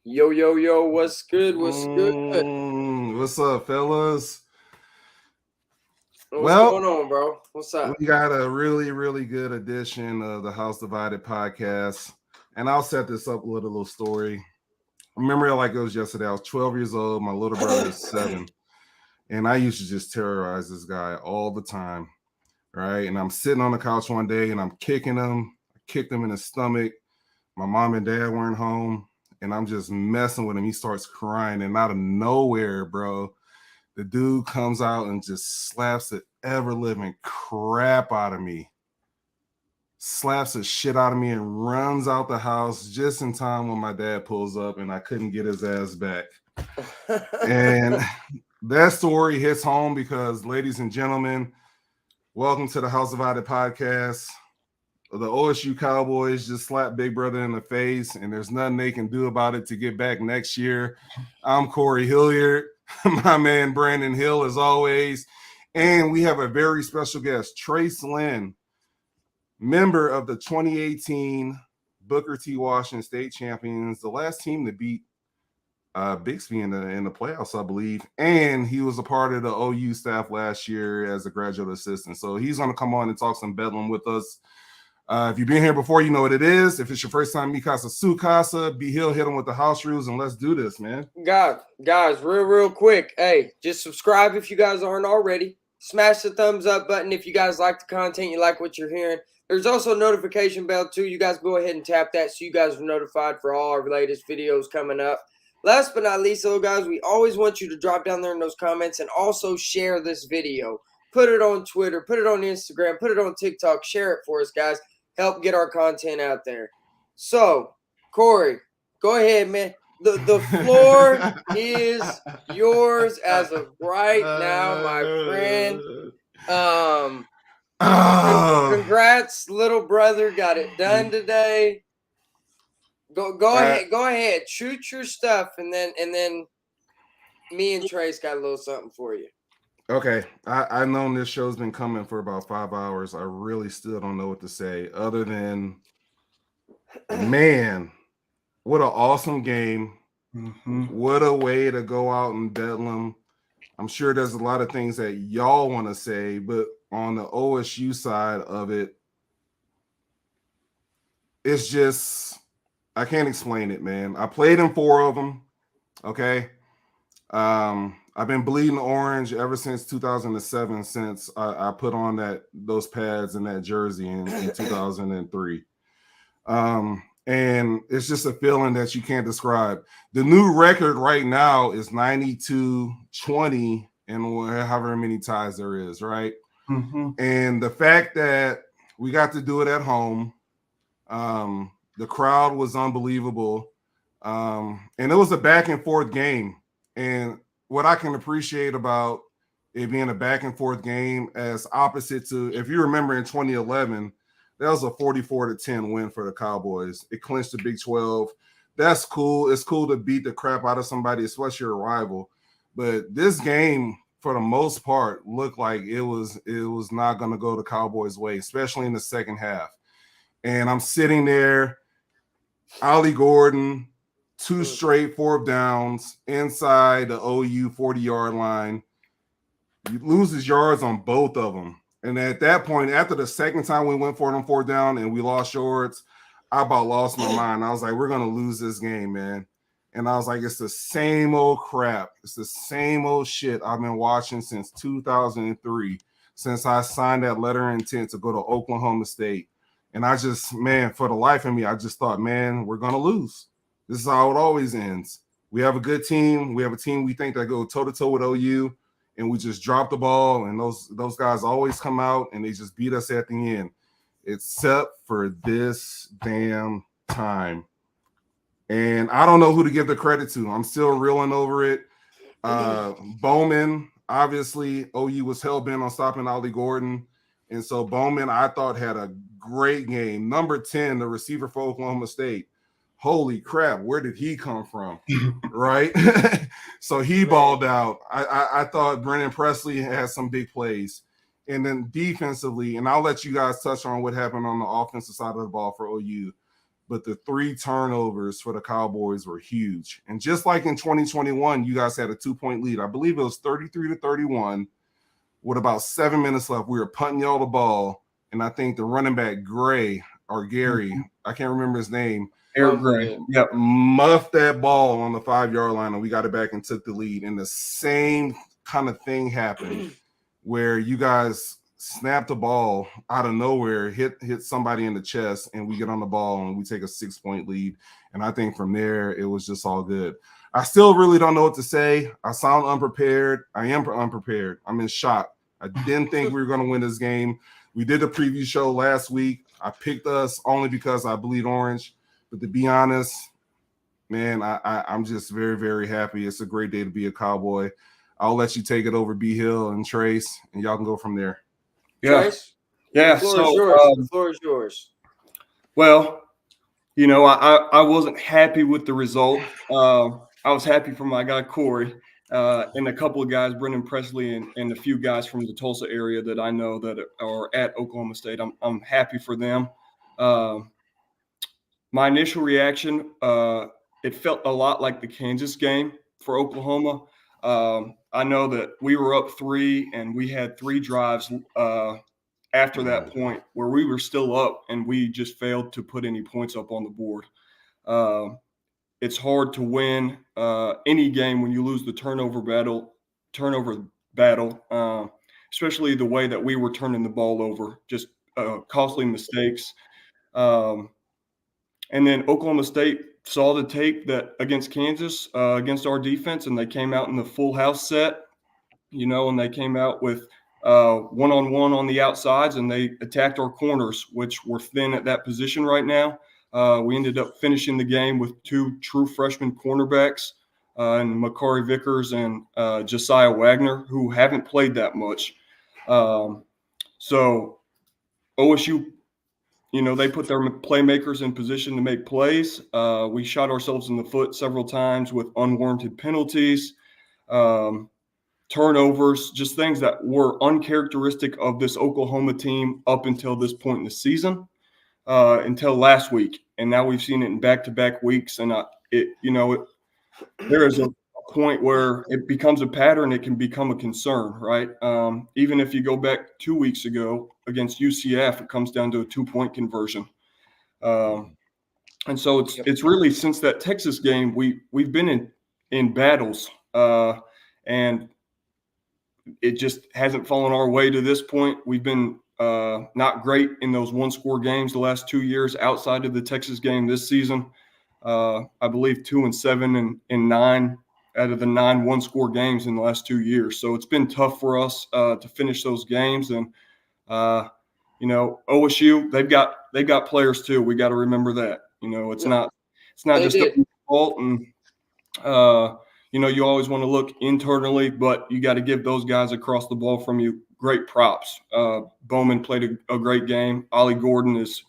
Yo, yo, yo, what's good? What's good? What's up, fellas? What's Well, going on, bro? What's up? we got a really good edition of the House Divided podcast. And I'll set this up with a little story. Remember, like it was yesterday, I was 12 years old. My little brother is 7. And I used to just terrorize this guy all the time. Right. And I'm sitting on the couch one day and I'm kicking him. I kicked him in the stomach. My mom and dad weren't home. And I'm just messing with him. He starts crying. And out of nowhere, bro, the dude comes out and just slaps the ever living crap out of me, slaps the shit out of me, and runs out the house just in time when my dad pulls up and I couldn't get his ass back. And that story hits home because, ladies and gentlemen, welcome to the House Divided podcast. The OSU Cowboys just slapped Big Brother in the face, and there's nothing they can do about it to get back next year. I'm Corey Hilliard, my man Brandon Hill, as always. And we have a very special guest, Trace Lynn, member of the 2018 Booker T. Washington State Champions, the last team to beat Bixby in the playoffs, I believe. And he was a part of the OU staff last year as a graduate assistant. So he's going to come on and talk some Bedlam with us. If you've been here before, you know what it is. If it's your first time, mi casa, su casa. B Hill, hit them with the house rules, and let's do this, man. Guys, real quick. Hey, just subscribe if you guys aren't already. Smash the thumbs up button if you guys like the content, you like what you're hearing. There's also a notification bell, too. You guys go ahead and tap that so you guys are notified for all our latest videos coming up. Last but not least, though, guys, we always want you to drop down there in those comments and also share this video. Put it on Twitter, put it on Instagram, put it on TikTok. Share it for us, guys. Help get our content out there. So, Corey, go ahead, man. The floor is yours as of right now, my friend. Congrats, little brother. Got it done today. Go ahead. Shoot your stuff, and then me and Trace got a little something for you. Okay, I know this show's been coming for about 5 hours. I really still don't know what to say other than, man, what an awesome game. Mm-hmm. What a way to go out in Bedlam. I'm sure there's a lot of things that y'all want to say, but on the OSU side of it, it's just, I can't explain it, man. I played in 4 of them, okay? I've been bleeding orange ever since 2007, since I put on those pads and that jersey in 2003. And it's just a feeling that you can't describe. The new record right now is 92-20 and however many ties there is, right? Mm-hmm. And the fact that we got to do it at home, the crowd was unbelievable. And it was a back and forth game. And what I can appreciate about it being a back and forth game as opposite to, if you remember in 2011, that was a 44-10 win for the Cowboys. It clinched the Big 12. That's cool. It's cool to beat the crap out of somebody, especially your rival. But this game, for the most part, looked like it was not going to go the Cowboys' way, especially in the second half. And I'm sitting there, Ollie Gordon, 2 straight 4th downs inside the OU 40-yard line. He loses yards on both of them. And at that point, after the second time we went for it on 4th down and we lost yards, I about lost my mind. I was like, we're going to lose this game, man. And I was like, it's the same old crap. It's the same old shit I've been watching since 2003, since I signed that letter of intent to go to Oklahoma State. And I just, man, for the life of me, I just thought, man, we're going to lose. This is how it always ends. We have a good team. We have a team we think that go toe-to-toe with OU, and we just drop the ball, and those guys always come out, and they just beat us at the end, except for this damn time. And I don't know who to give the credit to. I'm still reeling over it. Bowman, obviously, OU was hell-bent on stopping Ollie Gordon. And so Bowman, I thought, had a great game. Number 10, the receiver for Oklahoma State. Holy crap, where did he come from? Right? So he balled out. I thought Brennan Presley had some big plays. And then defensively, and I'll let you guys touch on what happened on the offensive side of the ball for OU. but the 3 turnovers for the Cowboys were huge. And just like in 2021, you guys had a 2-point lead. I believe it was 33-31 with about 7 minutes left. We were punting y'all the ball, and I think the running back Gary, I can't remember his name. Eric Gray. Yep. Muffed that ball on the 5-yard line, and we got it back and took the lead. And the same kind of thing happened where you guys snapped the ball out of nowhere, hit somebody in the chest, and we get on the ball and we take a 6-point lead. And I think from there, it was just all good. I still really don't know what to say. I sound unprepared. I am unprepared. I'm in shock. I didn't think we were going to win this game. We did a preview show last week. I picked us only because I bleed orange. But to be honest, man, I'm just very, very happy. It's a great day to be a Cowboy. I'll let you take it over, B Hill and Trace, and y'all can go from there. Yeah. Trace? Yeah. The floor is yours. The floor is yours. Well, you know, I wasn't happy with the result. I was happy for my guy Corey and a couple of guys, Brendan Presley and a few guys from the Tulsa area that I know that are at Oklahoma State. I'm happy for them. My initial reaction, it felt a lot like the Kansas game for Oklahoma. I know that we were up 3 and we had 3 drives after that point where we were still up and we just failed to put any points up on the board. It's hard to win any game when you lose the turnover battle, especially the way that we were turning the ball over, just costly mistakes. And then Oklahoma State saw the tape that against Kansas, against our defense, and they came out in the full house set, you know, and they came out with one-on-one on the outsides, and they attacked our corners, which were thin at that position right now. We ended up finishing the game with 2 true freshman cornerbacks, and Makari Vickers and Josiah Wagner, who haven't played that much. So OSU, you know, they put their playmakers in position to make plays. We shot ourselves in the foot several times with unwarranted penalties, turnovers, just things that were uncharacteristic of this Oklahoma team up until this point in the season, until last week. And now we've seen it in back-to-back weeks. And there is a point where it becomes a pattern. It can become a concern, right? Even if you go back 2 weeks ago against UCF, it comes down to a 2-point conversion. And so it's really since that Texas game, we've been in battles, and it just hasn't fallen our way to this point. We've been not great in those 1-score games the last 2 years outside of the Texas game this season. I believe 2-7 and 9 out of the 9 1-score games in the last 2 years. So it's been tough for us to finish those games. And you know, OSU, they've got players too. We got to remember that. You know, it's not just their fault. And you know, you always want to look internally, but you got to give those guys across the ball from you great props. Bowman played a great game. Ollie Gordon is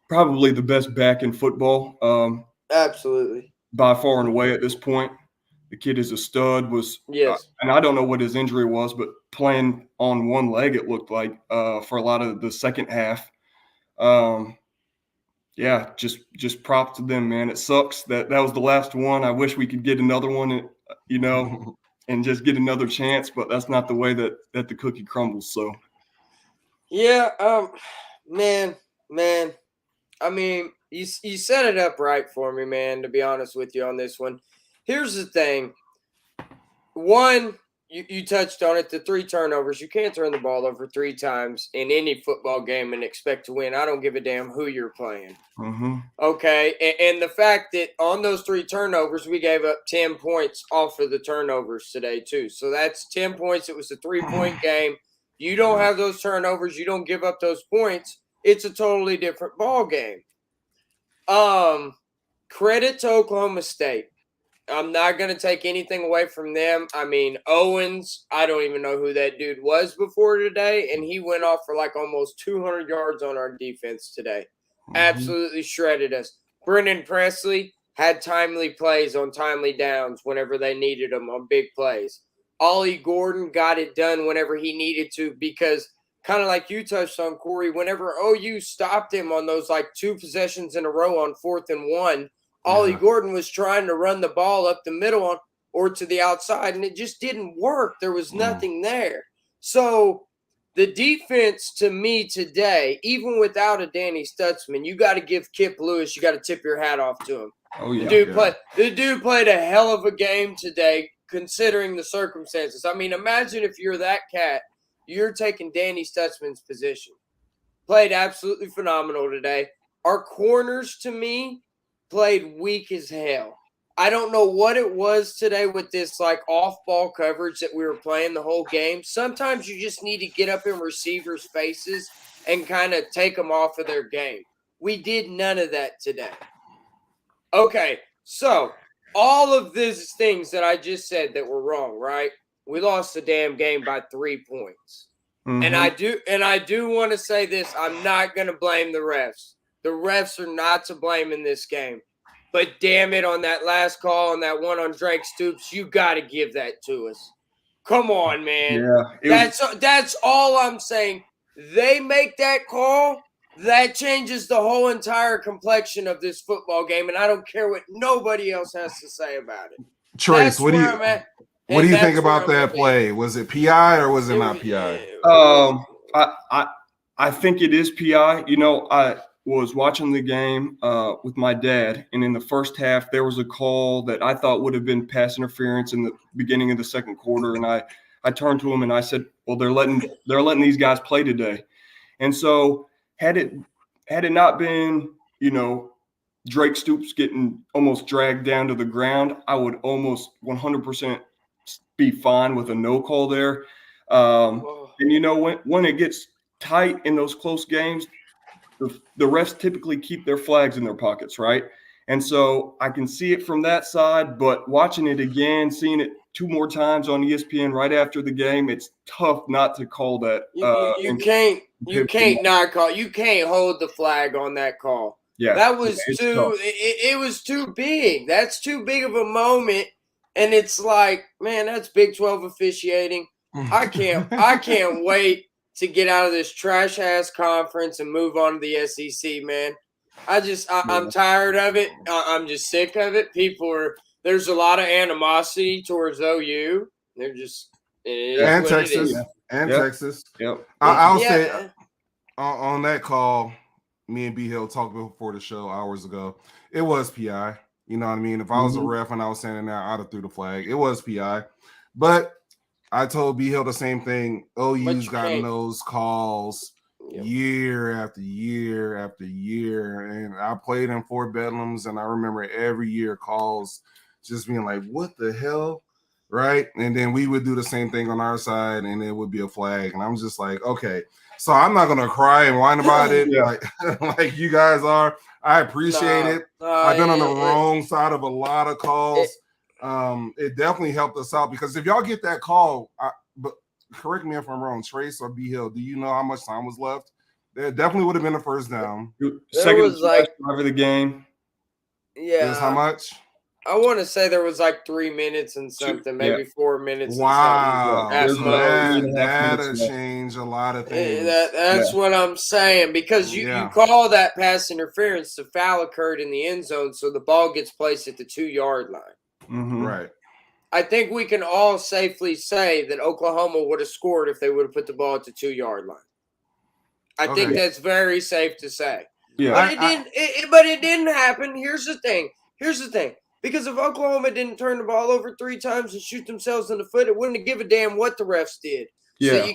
probably the best back in football. Absolutely. By far and away at this point. The kid is a stud. And I don't know what his injury was, but playing on one leg, it looked like for a lot of the second half. Yeah, just props to them, man. It sucks that was the last one. I wish we could get another one, you know, and just get another chance, but that's not the way that the cookie crumbles. So, yeah, man. I mean, you set it up right for me, man, to be honest with you on this one. Here's the thing. One, you touched on it, the 3 turnovers. You can't turn the ball over 3 times in any football game and expect to win. I don't give a damn who you're playing. Mm-hmm. Okay, and the fact that on those 3 turnovers, we gave up 10 points off of the turnovers today too. So that's 10 points. It was a 3-point game. You don't have those turnovers. You don't give up those points. It's a totally different ball game. Credit to Oklahoma State. I'm not going to take anything away from them. I mean, Owens, I don't even know who that dude was before today, and he went off for like almost 200 yards on our defense today. Mm-hmm. Absolutely shredded us. Brendan Presley had timely plays on timely downs whenever they needed them on big plays. Ollie Gordon got it done whenever he needed to because kind of like you touched on, Corey, whenever OU stopped him on those like 2 possessions in a row on 4th and 1, Ollie Gordon was trying to run the ball up the middle or to the outside, and it just didn't work. There was nothing there. So the defense to me today, even without a Danny Stutzman, you got to give Kip Lewis, you got to tip your hat off to him. Oh, yeah. The dude played a hell of a game today, considering the circumstances. I mean, imagine if you're that cat, you're taking Danny Stutzman's position. Played absolutely phenomenal today. Our corners, to me, played weak as hell. I don't know what it was today with this like off-ball coverage that we were playing the whole game. Sometimes you just need to get up in receivers' faces and kind of take them off of their game. We did none of that today. Okay, so all of these things that I just said that were wrong, right? We lost the damn game by 3 points. Mm-hmm. And I do want to say this. I'm not going to blame the refs. The refs are not to blame in this game. But damn it, on that last call and that one on Drake Stoops, you got to give that to us. Come on, man. Yeah, that's all I'm saying. They make that call, that changes the whole entire complexion of this football game, and I don't care what nobody else has to say about it. Trace, what do you think about that play? Was it PI or was it not PI? I think it is PI. You know, I was watching the game with my dad, and in the first half, there was a call that I thought would have been pass interference in the beginning of the second quarter, and I turned to him and I said, "Well, they're letting these guys play today," and so had it not been, you know, Drake Stoops getting almost dragged down to the ground, I would almost 100% be fine with a no call there. And you know, when it gets tight in those close games, the refs typically keep their flags in their pockets, right? And so I can see it from that side, but watching it again, seeing it 2 more times on ESPN right after the game, it's tough not to call that. You can't not call. You can't hold the flag on that call. Yeah, that was too. It was too big. That's too big of a moment, and it's like, man, that's Big 12 officiating. I can't wait to get out of this trash ass conference and move on to the SEC, man. I'm tired of it. I'm just sick of it. There's a lot of animosity towards OU. They're just and Texas Texas. Yep. I'll say on that call, me and B Hill talked before the show hours ago. It was PI. You know what I mean? If I was a ref and I was standing there, I'd have threw the flag. It was PI. But I told B Hill the same thing. OU's gotten those calls year after year after year. And I played in 4 Bedlams, and I remember every year calls just being like, what the hell? Right? And then we would do the same thing on our side, and it would be a flag. And I'm just like, okay. So I'm not going to cry and whine about it like you guys are. I appreciate it. I've been on the wrong side of a lot of calls. It definitely helped us out because if y'all get that call, but correct me if I'm wrong, Trace or B Hill, do you know how much time was left? There definitely would have been a first down. Second was like drive of the game. Yeah. Is how much? I want to say there was like 3 minutes and something, maybe 4 minutes. Wow, and that'll change a lot of things. That's what I'm saying, because you call that pass interference. The foul occurred in the end zone, so the ball gets placed at the 2-yard line. Mm-hmm. Right. I think we can all safely say that Oklahoma would have scored if they would have put the ball at the 2-yard line. I think that's very safe to say. Yeah, but it didn't happen. Here's the thing. Because if Oklahoma didn't turn the ball over 3 times and shoot themselves in the foot, it wouldn't give a damn what the refs did. Yeah. So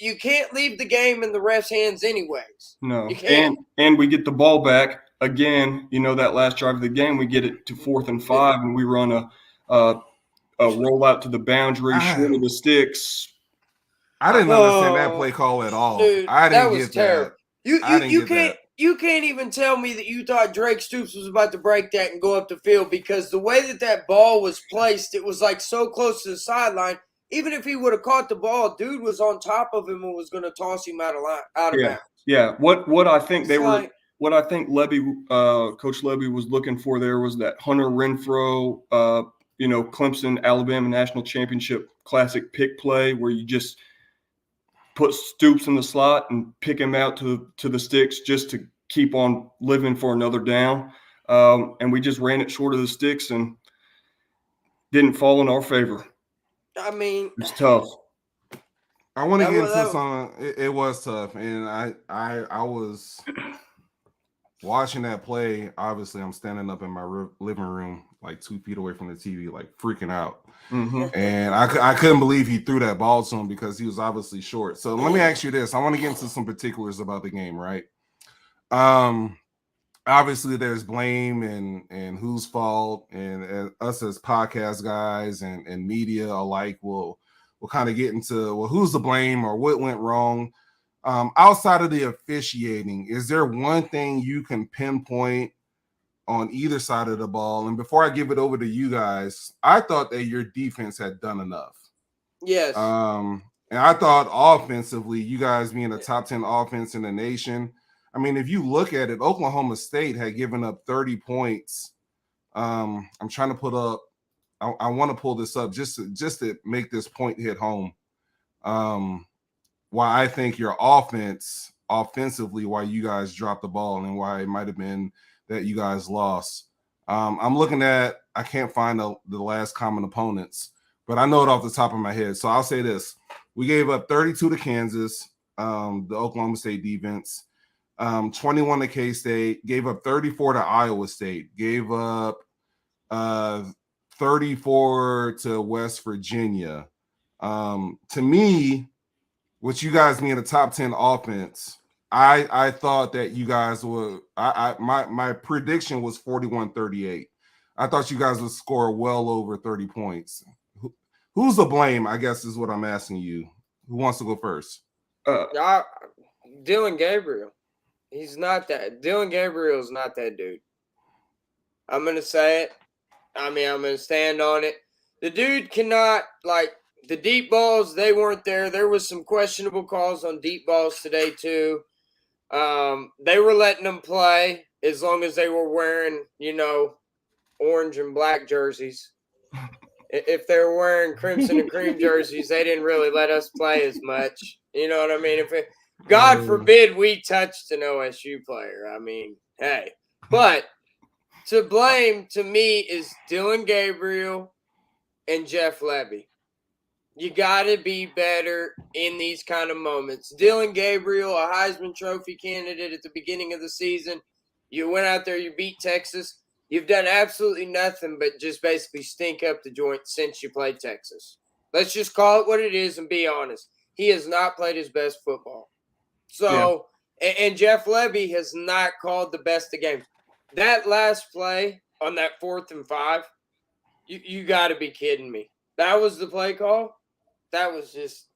you can't leave the game in the refs' hands anyways. No. You can't. And we get the ball back again. You know, that last drive of the game, we get it to 4th and 5, and we run a rollout to the boundary, short of the sticks. I didn't understand that play call at all. Dude, I didn't get terrible. That. You can't even tell me that you thought Drake Stoops was about to break that and go up the field, because the way that ball was placed, it was like so close to the sideline. Even if he would have caught the ball, dude was on top of him and was going to toss him out of bounds. Yeah. What I think what I think Coach Levy was looking for there was that Hunter Renfrow, Clemson, Alabama national championship classic pick play where you just put Stoops in the slot and pick him out to the sticks just to keep on living for another down. And we just ran it short of the sticks and didn't fall in our favor. I mean, It's tough. I want to get into some. It was tough, and I was watching that play. Obviously, I'm standing up in my living room, like 2 feet away from the TV, like freaking out. And I couldn't believe he threw that ball to him because he was obviously short. So let me ask you this. I want to get into some particulars about the game, right? Obviously there's blame and whose fault, and us as podcast guys and media alike will kind of get into, well, who's to blame or what went wrong. Outside of the officiating, is there one thing you can pinpoint on either side of the ball? And before I give it over to you guys, I thought that your defense had done enough. Yes. And I thought offensively, you guys being a top 10 offense in the nation, I mean, if you look at it, Oklahoma State had given up 30 points. I'm trying to put up, I want to pull this up just to make this point hit home. Why I think your offensively, why you guys dropped the ball and why it might have been that you guys lost. I'm looking at, I can't find the last common opponents, but I know it off the top of my head. So I'll say this. We gave up 32 to Kansas, the Oklahoma State defense. 21 to K-State, gave up 34 to Iowa State, gave up 34 to West Virginia. To me, with you guys being a top 10 offense, I thought that you guys were, my prediction was 41-38. I thought you guys would score well over 30 points. Who's to blame, I guess, is what I'm asking you. Who wants to go first? Dylan Gabriel. He's not that. Dylan Gabriel is not that dude. I'm going to say it. I mean, I'm going to stand on it. The dude cannot, like, the deep balls, they weren't there. There was some questionable calls on deep balls today, too. They were letting them play as long as they were wearing, orange and black jerseys. If they were wearing crimson and cream jerseys, they didn't really let us play as much. You know what I mean? God forbid we touched an OSU player. I mean, hey. But to blame, to me, is Dylan Gabriel and Jeff Levy. You got to be better in these kind of moments. Dylan Gabriel, a Heisman Trophy candidate at the beginning of the season. You went out there, you beat Texas. You've done absolutely nothing but just basically stink up the joint since you played Texas. Let's just call it what it is and be honest. He has not played his best football. So, and Jeff Levy has not called the best of games. That last play on that 4th and 5, you got to be kidding me. That was the play call? That was just,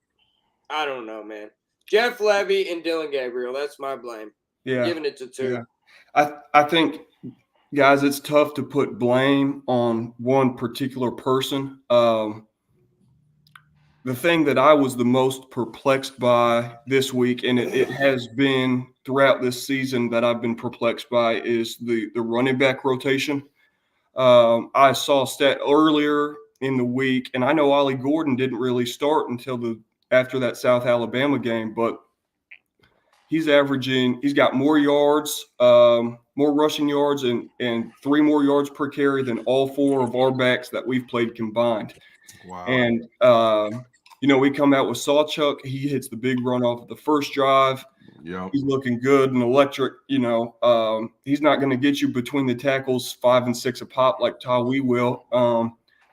I don't know, man. Jeff Levy and Dylan Gabriel, that's my blame. Yeah. Giving it to 2. Yeah. I think, guys, it's tough to put blame on one particular person. The thing that I was the most perplexed by this week, and it has been throughout this season that I've been perplexed by, is the running back rotation. I saw a stat earlier in the week, and I know Ollie Gordon didn't really start until after that South Alabama game, but he's got more yards, more rushing yards, and 3 more yards per carry than all 4 of our backs that we've played combined. Wow. And we come out with Sawchuk. He hits the big run off of the first drive. Yeah, he's looking good and electric. He's not going to get you between the tackles 5 and 6 a pop like Tawi will.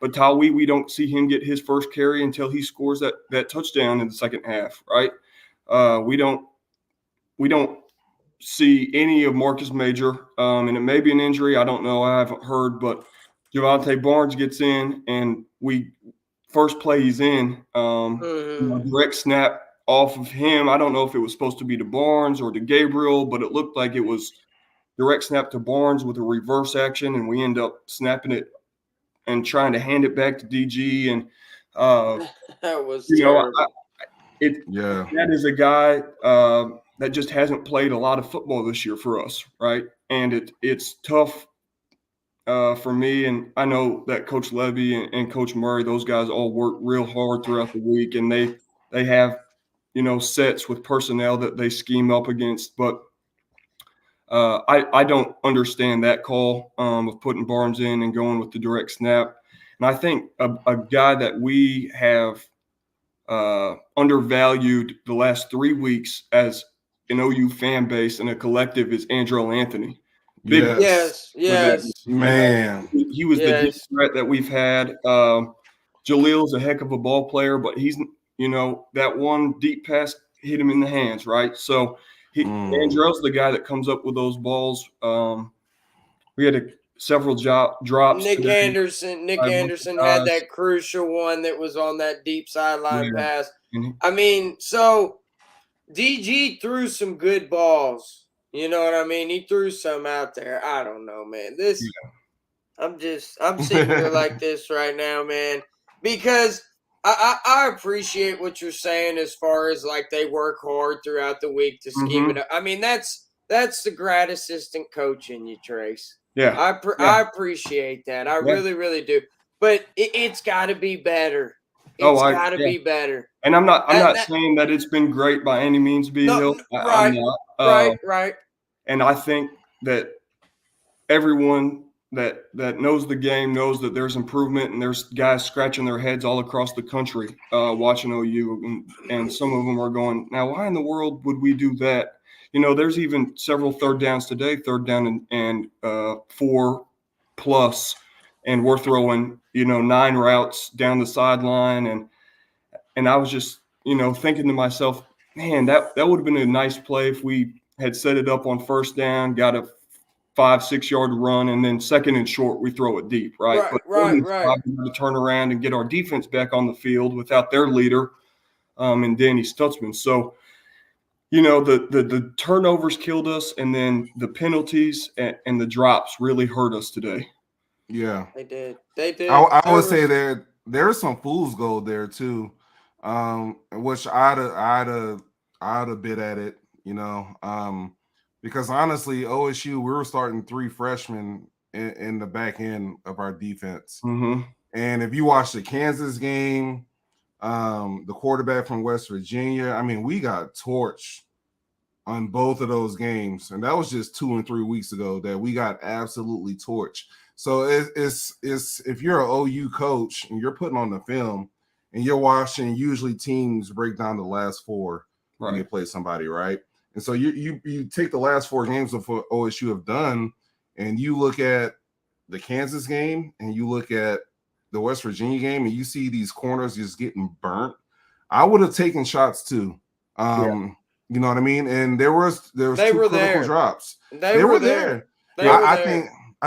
But Tawi, we don't see him get his first carry until he scores that touchdown in the second half, right? We don't see any of Marcus Major, and it may be an injury. I don't know. I haven't heard, but Javante Barnes gets in, and first play he's in, direct snap off of him. I don't know if it was supposed to be to Barnes or to Gabriel, but it looked like it was direct snap to Barnes with a reverse action, and we end up snapping it and trying to hand it back to DG. And that was terrible. That is a guy that just hasn't played a lot of football this year for us, right? And it's tough for me, and I know that Coach Levy and Coach Murray, those guys all work real hard throughout the week, and they have sets with personnel that they scheme up against. But I don't understand that call of putting Barnes in and going with the direct snap. And I think a guy that we have undervalued the last 3 weeks as an OU fan base and a collective is Andrell Anthony. Big Yes, yes, man. He was the deep yes. threat that we've had. Jalil's a heck of a ball player, but he's, that one deep pass hit him in the hands, right? So Andrell's the guy that comes up with those balls. We had several drops. Nick today. Anderson had guys. that crucial one that was on that deep sideline Yeah. pass. Mhm. I mean, so DG threw some good balls. You know what I mean? He threw some out there. I don't know, man. I'm sitting here like this right now, man, because I appreciate what you're saying as far as like they work hard throughout the week to scheme it up. I mean, that's the grad assistant coach in you, Trace. Yeah. I appreciate that. I really, really do. But it's got to be better. It's got to be better. And I'm not saying that it's been great by any means, B. Hill. Right, I'm not. Right. And I think that everyone that knows the game knows that there's improvement, and there's guys scratching their heads all across the country watching OU, and some of them are going, now why in the world would we do that? There's even several third downs today, third down and 4+, and we're throwing 9 routes down the sideline, and I was just thinking to myself, man, that would have been a nice play if we had set it up on first down, got a 5-6 yard run, and then second and short, we throw it deep, right? Right. To turn around and get our defense back on the field without their leader, and Danny Stutzman. So, the turnovers killed us, and then the penalties and the drops really hurt us today. Yeah, they did. I would say there's some fool's gold there too, which I'd have bit at it, because honestly, OSU, we were starting 3 freshmen in the back end of our defense. Mm-hmm. And if you watch the Kansas game, the quarterback from West Virginia, I mean, we got torched on both of those games. And that was just 2 and 3 weeks ago that we got absolutely torched. So it's if you're an OU coach and you're putting on the film and you're watching, usually teams break down the last 4 when they play somebody, right? And so you take the last 4 games of what OSU have done, and you look at the Kansas game and you look at the West Virginia game, and you see these corners just getting burnt. I would have taken shots too. You know what I mean? And there was 2 critical drops. They were there. I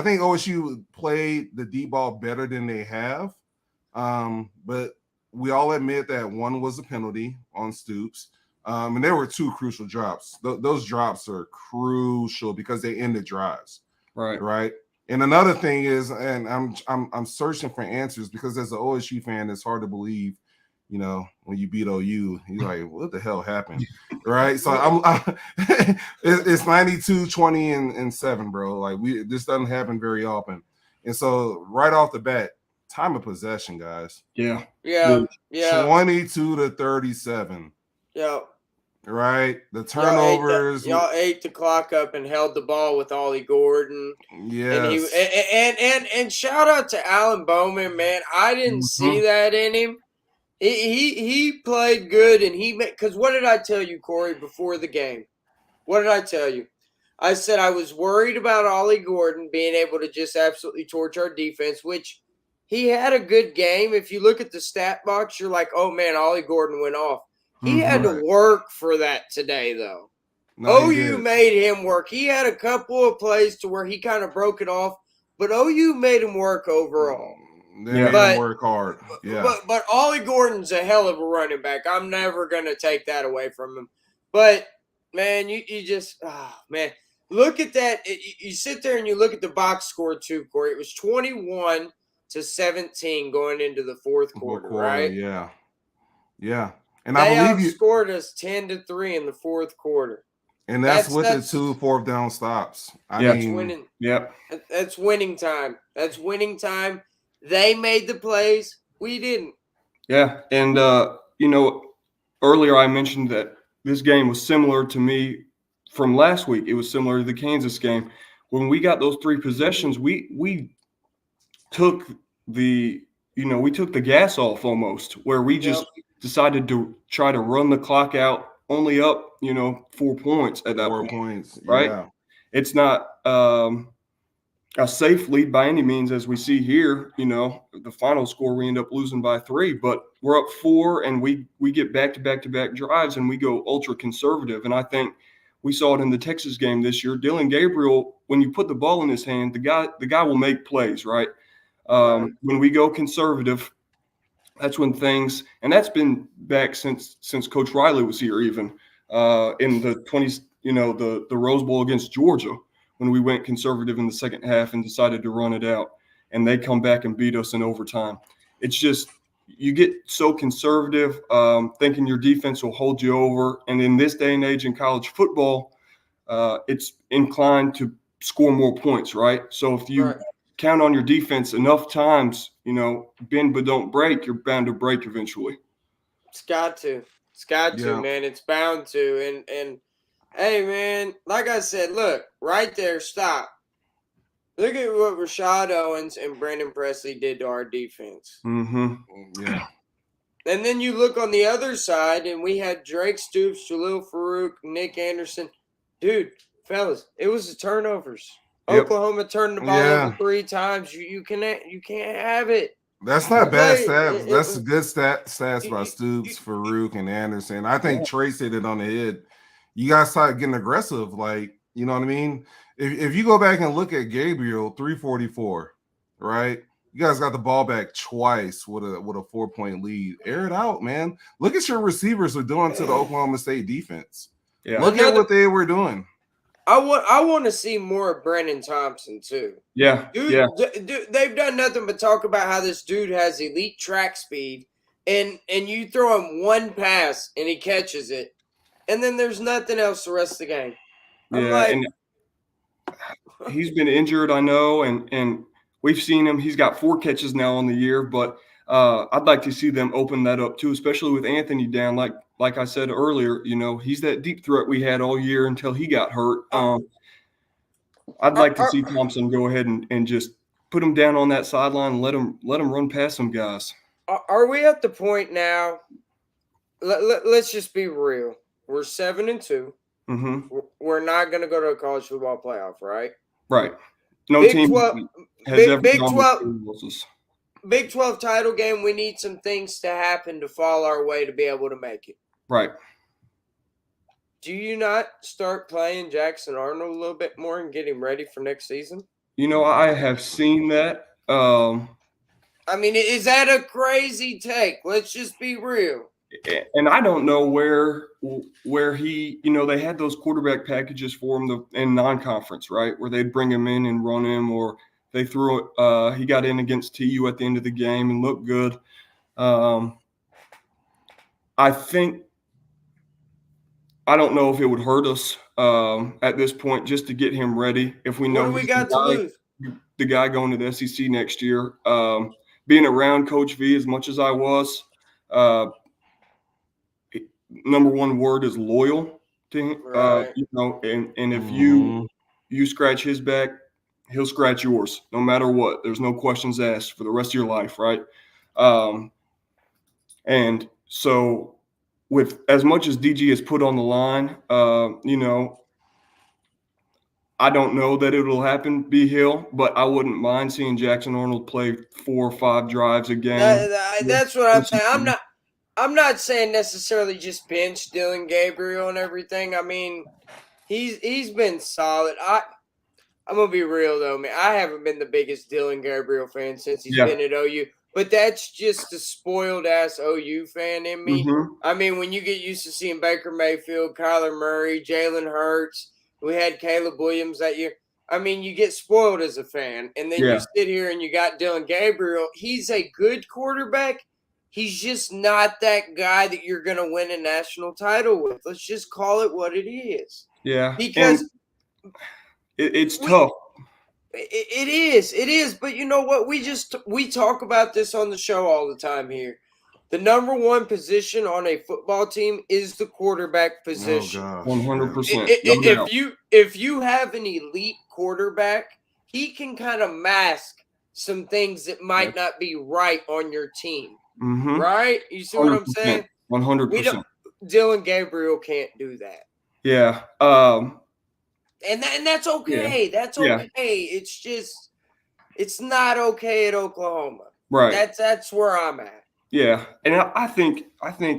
think OSU played the deep ball better than they have. But we all admit that one was a penalty on Stoops. And there were 2 crucial drops. Those drops are crucial because they ended drives. Right. And another thing is, and I'm searching for answers, because as an OSU fan, it's hard to believe, when you beat OU, you're like, what the hell happened? Right. So it's 92, 20, and 7, bro. Like this doesn't happen very often. And so right off the bat, time of possession, guys. Yeah. 22 to 37. Yeah. Right, the turnovers. Y'all ate the clock up and held the ball with Ollie Gordon. Yes, and shout out to Alan Bowman, man. I didn't see that in him. He played good, and because what did I tell you, Corey, before the game? What did I tell you? I said I was worried about Ollie Gordon being able to just absolutely torch our defense, which he had a good game. If you look at the stat box, you're like, oh man, Ollie Gordon went off. He had to work for that today, though. OU made him work. He had a couple of plays to where he kind of broke it off, but OU made him work overall. They made him work hard. Yeah. But Ollie Gordon's a hell of a running back. I'm never going to take that away from him. But, man, you just man. Look at that. You sit there and you look at the box score too, Corey. It was 21-17 going into the fourth quarter, right? Yeah. Yeah. And they I believe outscored us 10-3 in the fourth quarter. And that's with the 2 4th down stops. That's winning. Yep. That's winning time. That's winning time. They made the plays. We didn't. Yeah. And, earlier I mentioned that this game was similar to me from last week. It was similar to the Kansas game. When we got those 3 possessions, we took the we took the gas off almost, where we just decided to try to run the clock out, only up 4 points at that 4 point, points. right? Yeah. It's not a safe lead by any means, as we see here. The final score, we end up losing by 3, but we're up 4, and we get back-to-back drives, and we go ultra conservative. And I think we saw it in the Texas game this year. Dillon Gabriel, when you put the ball in his hand, the guy will make plays, right? When we go conservative, that's when things, and that's been back since Coach Riley was here, even in the 20s, the Rose Bowl against Georgia, when we went conservative in the second half and decided to run it out, and they come back and beat us in overtime. It's just, you get so conservative, thinking your defense will hold you over. And in this day and age in college football, it's inclined to score more points, right? So if you count on your defense enough times, bend but don't break, you're bound to break eventually. It's got to, man. It's bound to. And hey, man, like I said, look, right there, stop. Look at what Rashad Owens and Brandon Presley did to our defense. Mm-hmm. Yeah. And then you look on the other side, and we had Drake Stoops, Jalil Farouk, Nick Anderson. Dude, fellas, it was the turnovers. Yep. Oklahoma turned the ball over 3 times. You can't have it. That's not bad stats. That's a good stats by Stoops, Farouk, and Anderson. I think Trace hit it on the head. You guys start getting aggressive, like, you know what I mean? If you go back and look at Gabriel, 344, right? You guys got the ball back twice with a 4-point lead. Air it out, man. Look at your receivers are doing to the Oklahoma State defense. Yeah. Look at what they were doing. I want to see more of Brennan Thompson too. Yeah, dude, they've done nothing but talk about how this dude has elite track speed, and you throw him one pass and he catches it, and then there's nothing else the rest of the game. And he's been injured, I know, and we've seen him. He's got 4 catches now on the year, but I'd like to see them open that up too, especially with Anthony down. Like I said earlier, he's that deep threat we had all year until he got hurt. I'd like to see Thompson go ahead and just put him down on that sideline and let him run past some guys. Are we at the point now? Let's just be real. We're 7-2. Mm-hmm. We're not going to go to a college football playoff, right? Right. No Big team 12, has Big, ever Big gone 12. with losses. Big 12 title game, we need some things to happen to fall our way to be able to make it. Right. Do you not start playing Jackson Arnold a little bit more and get him ready for next season? I have seen that. I mean, is that a crazy take? Let's just be real. And I don't know where he, they had those quarterback packages for him in non-conference, right, where they'd bring him in and run him, or they threw it. He got in against TU at the end of the game and looked good. I don't know if it would hurt us at this point just to get him ready. If we know what do we got to lose? The guy going to the SEC next year, being around Coach V as much as I was, number one word is loyal to him. Right. And if you scratch his back, he'll scratch yours, no matter what. There's no questions asked for the rest of your life, right? And so, with as much as DG has put on the line, I don't know that it'll happen, B Hill, but I wouldn't mind seeing Jackson Arnold play 4 or 5 drives a game. That's what I'm saying. I'm not saying necessarily just bench Dillon Gabriel and everything. I mean, he's been solid. I'm gonna be real though, man. I haven't been the biggest Dillon Gabriel fan since he's been at OU. But that's just the spoiled ass OU fan in me. Mm-hmm. I mean, when you get used to seeing Baker Mayfield, Kyler Murray, Jalen Hurts, we had Caleb Williams that year. I mean, you get spoiled as a fan. And then you sit here and you got Dillon Gabriel. He's a good quarterback. He's just not that guy that you're going to win a national title with. Let's just call it what it is. Yeah. Because it's tough. It is. But you know what? We talk about this on the show all the time here. The number one position on a football team is the quarterback position. Oh gosh, 100%. If you have an elite quarterback, he can kind of mask some things that might not be right on your team. Mm-hmm. Right? You see what I'm saying? 100%. Dylan Gabriel can't do that. Yeah. And that's okay. Yeah. That's okay. It's just it's not okay at Oklahoma. Right. That's where I'm at. Yeah. And I think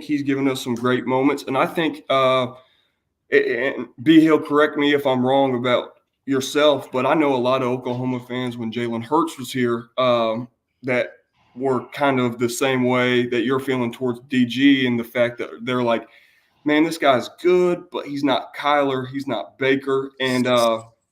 he's given us some great moments. And I think and B, he'll correct me if I'm wrong about yourself, but I know a lot of Oklahoma fans when Jalen Hurts was here that were kind of the same way that you're feeling towards DG, and the fact that they're like, man, this guy's good, but he's not Kyler, he's not Baker. And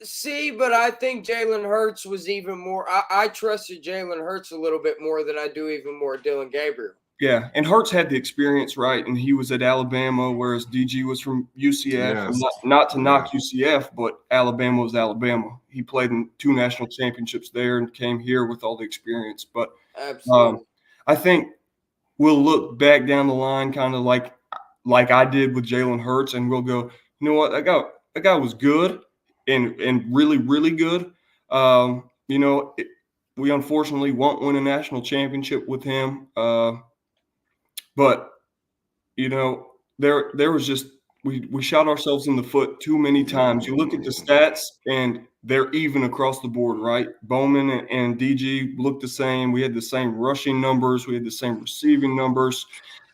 see, but I think Jalen Hurts was even more. I trusted Jalen Hurts a little bit more than I do even more Dylan Gabriel. Yeah, and Hurts had the experience, right? And he was at Alabama, whereas DG was from UCF. Yes. Not to knock UCF, but Alabama was Alabama. He played in 2 national championships there and came here with all the experience. But absolutely, I think we'll look back down the line kind of like I did with Jalen Hurts, and we'll go, you know what, that guy was good and really, really good. We unfortunately won't win a national championship with him. But, there was just we shot ourselves in the foot too many times. You look at the stats, and they're even across the board, right? Bowman and DG looked the same. We had the same rushing numbers. We had the same receiving numbers.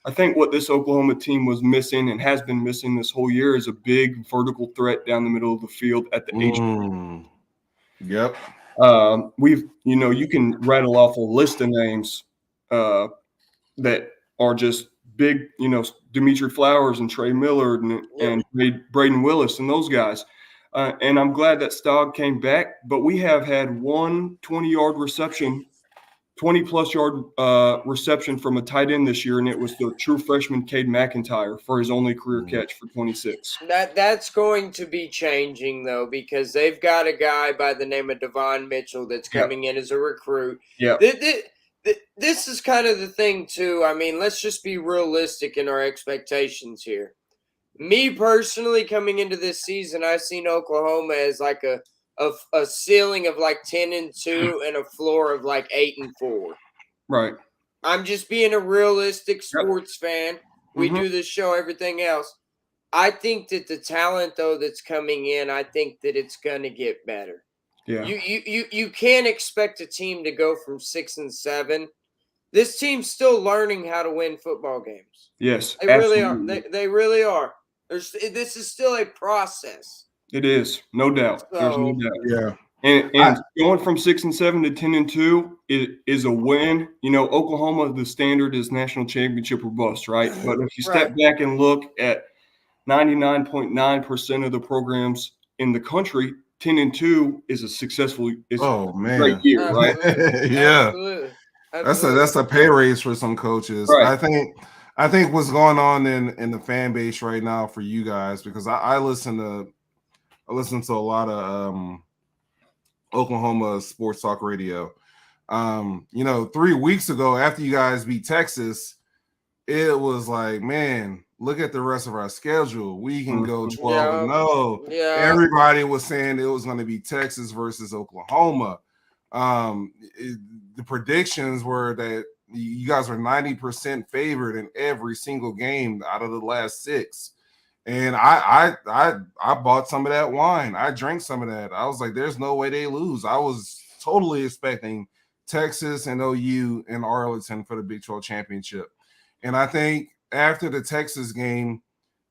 I think what this Oklahoma team was missing and has been missing this whole year is a big vertical threat down the middle of the field at the H. Yep. You can rattle off a list of names that are just big, Demetri Flowers and Trey Millard and Braden Willis and those guys. And I'm glad that Stogg came back, but we have had one 20-yard reception, 20-plus yard reception from a tight end this year, and it was the true freshman Cade McIntyre for his only career catch for 26. That's going to be changing, though, because they've got a guy by the name of Devon Mitchell that's coming in as a recruit. Yeah. This is kind of the thing, too. I mean, let's just be realistic in our expectations here. Me personally, coming into this season, I've seen Oklahoma as like a ceiling of like 10-2 and a floor of like 8-4. Right. I'm just being a realistic sports fan. We do this show, everything else. I think that the talent, though, that's coming in, I think that it's going to get better. Yeah. You can't expect a team to go from 6-7. This team's still learning how to win football games. Yes, they really are. They really are. This is still a process. It is, no doubt. There's no doubt. Yeah. And going from 6-7 to 10-2 is a win. Oklahoma, the standard is national championship or bust, right? But if you step back and look at 99.9% of the programs in the country, 10-2 is a successful. Great year, right? Yeah. Absolutely. That's a pay raise for some coaches. Right. I think what's going on in the fan base right now for you guys, because I listen to a lot of Oklahoma sports talk radio. 3 weeks ago after you guys beat Texas, it was like, man, look at the rest of our schedule. We can go 12-0. Yeah. Everybody was saying it was going to be Texas versus Oklahoma. The predictions were that you guys were 90% favored in every single game out of the last 6. And I bought some of that wine. I drank some of that. I was like, there's no way they lose. I was totally expecting Texas and OU and Arlington for the Big 12 championship. And I think after the Texas game,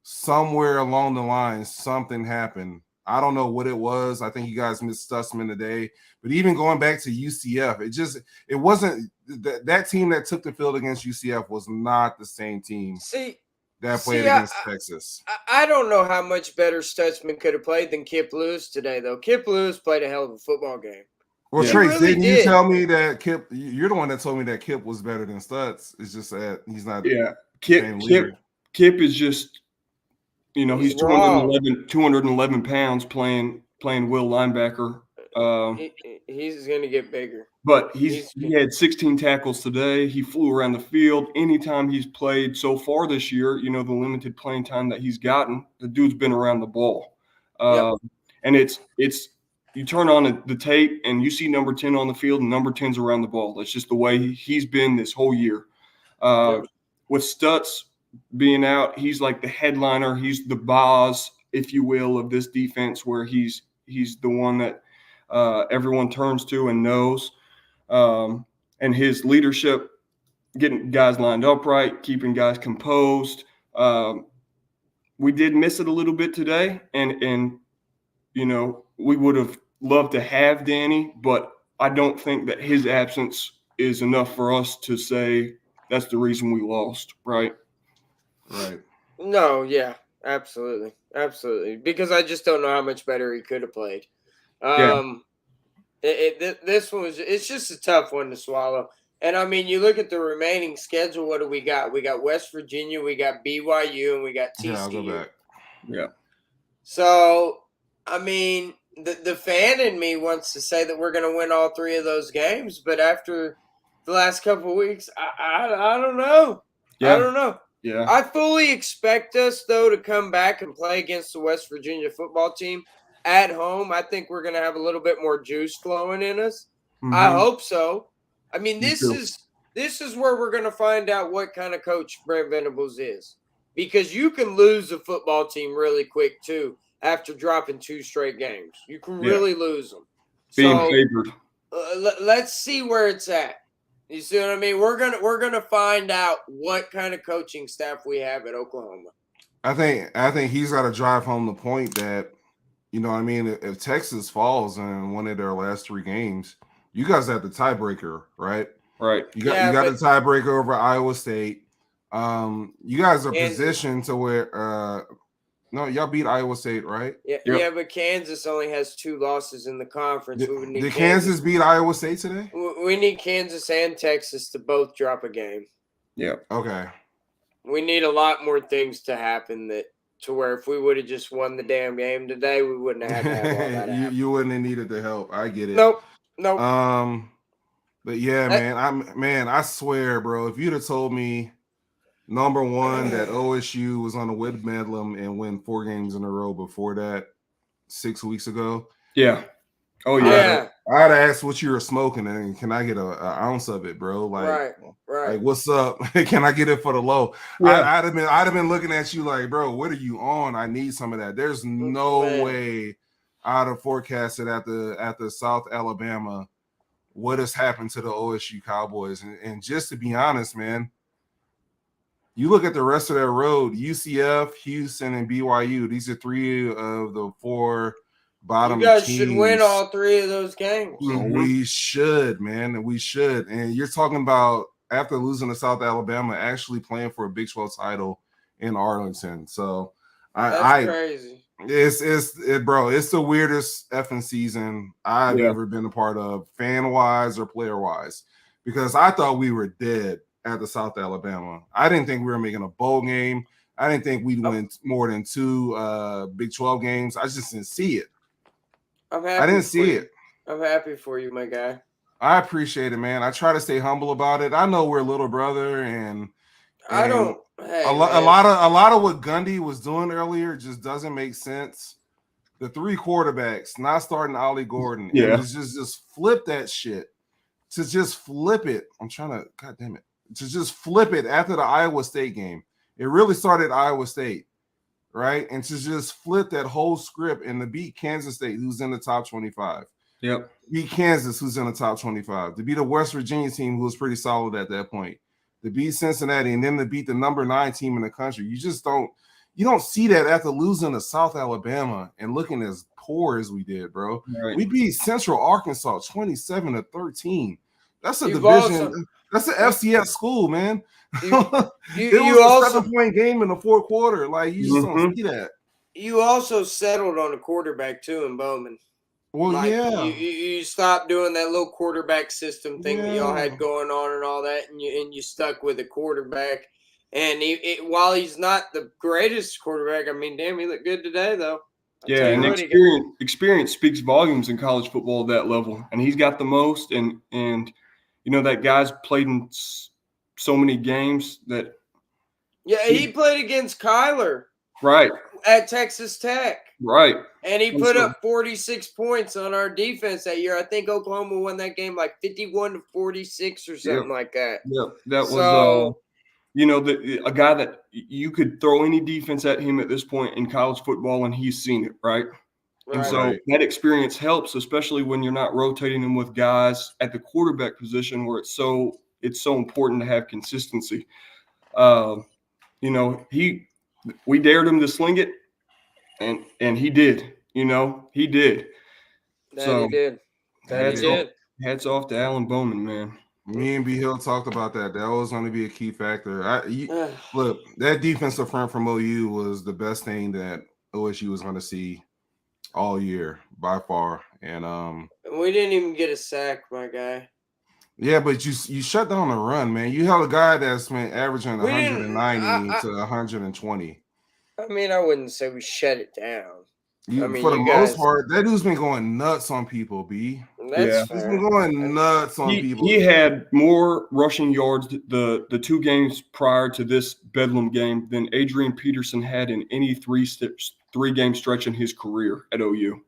somewhere along the line, something happened. I don't know what it was. I think you guys missed Stutzman today. But even going back to UCF, it wasn't that team that took the field against UCF was not the same team that played against Texas. I don't know how much better Stutzman could have played than Kip Lewis today, though. Kip Lewis played a hell of a football game. Well, Trace, didn't you tell me that Kip? You're the one that told me that Kip was better than Stutz. It's just that he's not. Yeah, Kip is just, he's 211 pounds playing will linebacker. He's going to get bigger. But he had 16 tackles today. He flew around the field. Anytime he's played so far this year, the limited playing time that he's gotten, the dude's been around the ball. And it's you turn on the tape and you see number 10 on the field and number 10's around the ball. That's just the way he's been this whole year. With Stutz being out, he's like the headliner. He's the boss, if you will, of this defense, where he's the one that everyone turns to and knows. And his leadership, getting guys lined up right, keeping guys composed. We did miss it a little bit today, and we would have loved to have Danny, but I don't think that his absence is enough for us to say that's the reason we lost, right? Right. No, yeah, absolutely. Because I just don't know how much better he could have played. This one it's just a tough one to swallow. And I mean, you look at the remaining schedule. What do we got? We got West Virginia, we got BYU, and we got TCU. Yeah, I'll go back. Yeah. So, I mean, the fan in me wants to say that we're going to win all three of those games, but after the last couple of weeks, I don't know. Yeah. I don't know. Yeah. I fully expect us, though, to come back and play against the West Virginia football team at home. I think we're going to have a little bit more juice flowing in us. Mm-hmm. I hope so. I mean, this is where we're going to find out what kind of coach Brent Venables is, because you can lose a football team really quick too after dropping 2 straight games. You can really lose them. Being favored. Let's see where it's at. You see what I mean? We're gonna find out what kind of coaching staff we have at Oklahoma. I think he's got to drive home the point that, if Texas falls in one of their last 3 games, you guys have the tiebreaker, right? Right. You got the tiebreaker over Iowa State. You guys are positioned to where no, y'all beat Iowa State, right? Yeah, but Kansas only has 2 losses in the conference. Did Kansas beat Iowa State today? We need Kansas and Texas to both drop a game. Yeah. Okay. We need a lot more things to happen to where if we would have just won the damn game today, we wouldn't have had to have all that happen. You wouldn't have needed the help. I get it. Nope. But yeah, man, I swear, bro, if you'd have told me number one that OSU was on a win Bedlam and win 4 games in a row before that 6 weeks ago. Yeah. Oh yeah. I'd ask what you were smoking and can I get an ounce of it, bro? Like, right. Like, what's up? Can I get it for the low? Yeah. I'd have been looking at you like, bro, what are you on? I need some of that. There's no way I'd have forecasted at the South Alabama what has happened to the OSU Cowboys. And just to be honest, man, you look at the rest of that road, UCF, Houston, and BYU. These are 3 of the 4 bottom teams. You guys should win all 3 of those games. Mm-hmm. We should, man. We should. And you're talking about, after losing to South Alabama, actually playing for a Big 12 title in Arlington. So that's crazy. Bro, it's the weirdest effing season I've ever been a part of, fan-wise or player-wise, because I thought we were dead at the South Alabama. I didn't think we were making a bowl game. I didn't think we'd win more than 2 Big 12 games. I just didn't see it. I didn't see it. I'm happy for you, my guy. I appreciate it, man. I try to stay humble about it. I know we're little brother, and I don't. Hey, a lot of what Gundy was doing earlier just doesn't make sense. The 3 quarterbacks not starting Ollie Gordon. Yeah, just flip that shit. To just flip it. I'm trying to. God damn it. To just flip it after the Iowa State game. It really started Iowa State, right? And to just flip that whole script and to beat Kansas State, who's in the top 25. Yep. Beat Kansas, who's in the top 25. To beat a West Virginia team who was pretty solid at that point. To beat Cincinnati and then to beat the number 9 team in the country. You don't see that after losing to South Alabama and looking as poor as we did, bro. Right. We beat Central Arkansas 27-13. That's a division. That's an FCS school, man. It was a 7-point game in the 4th quarter. Like, you just don't see that. You also settled on a quarterback too in Bowman. Well, like, you stopped doing that little quarterback system thing that y'all had going on and all that, and you stuck with a quarterback. And while he's not the greatest quarterback, I mean, damn, he looked good today, though. Yeah, and experience speaks volumes in college football at that level, and he's got the most. And you know that guy's played in so many games that. Yeah, he played against Kyler. Right. At Texas Tech. Right. And he put up 46 points on our defense that year. I think Oklahoma won that game like 51-46 or something like that. Yep. That was you know, a guy that you could throw any defense at him at this point in college football, and he's seen it, right? And so that experience helps, especially when you're not rotating him with guys at the quarterback position where it's so important to have consistency. You know, we dared him to sling it, and he did. You know, he did. He did. Hats off to Alan Bowman, man. Me and B Hill talked about that. That was going to be a key factor. Look, that defensive front from OU was the best thing that OSU was going to see all year by far. And we didn't even get a sack, my guy. Yeah, but you shut down the run, man. You held a guy that's been averaging 190 to 120. I mean, I wouldn't say we shut it down. For the most part, that dude's been going nuts on people, B. He's been going nuts on people. He had more rushing yards the 2 games prior to this Bedlam game than Adrian Peterson had in any three-game stretch in his career at OU,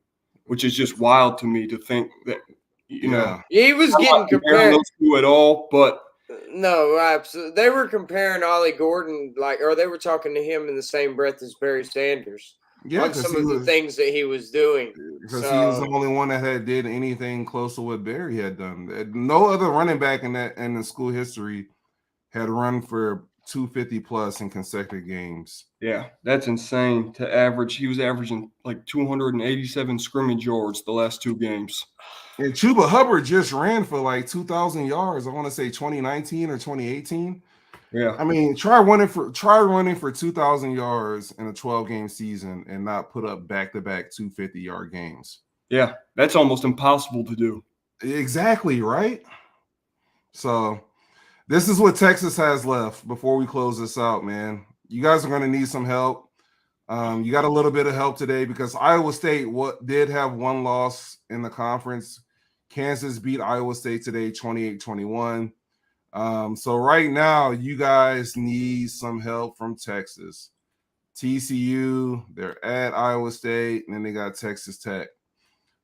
which is just wild to me to think that, you know. He was getting compared. Those two at all, but. No, absolutely. They were comparing Ollie Gordon, or they were talking to him in the same breath as Barry Sanders. Yeah, on some of the things that he was doing. Because he was the only one that did anything close to what Barry had done. No other running back in the school history had run for 250 plus in consecutive games. Yeah, that's insane to average. He was averaging like 287 scrimmage yards the last 2 games. And Chuba Hubbard just ran for like 2,000 yards. I want to say 2019 or 2018. Yeah, I mean, try running for 2,000 yards in a 12-game season and not put up back-to-back 250-yard games. Yeah, that's almost impossible to do. Exactly, right? So this is what Texas has left before we close this out, man. You guys are going to need some help. You got a little bit of help today because Iowa State did have one loss in the conference. Kansas beat Iowa State today 28-21. So right now, you guys need some help from Texas. TCU, they're at Iowa State, and then they got Texas Tech.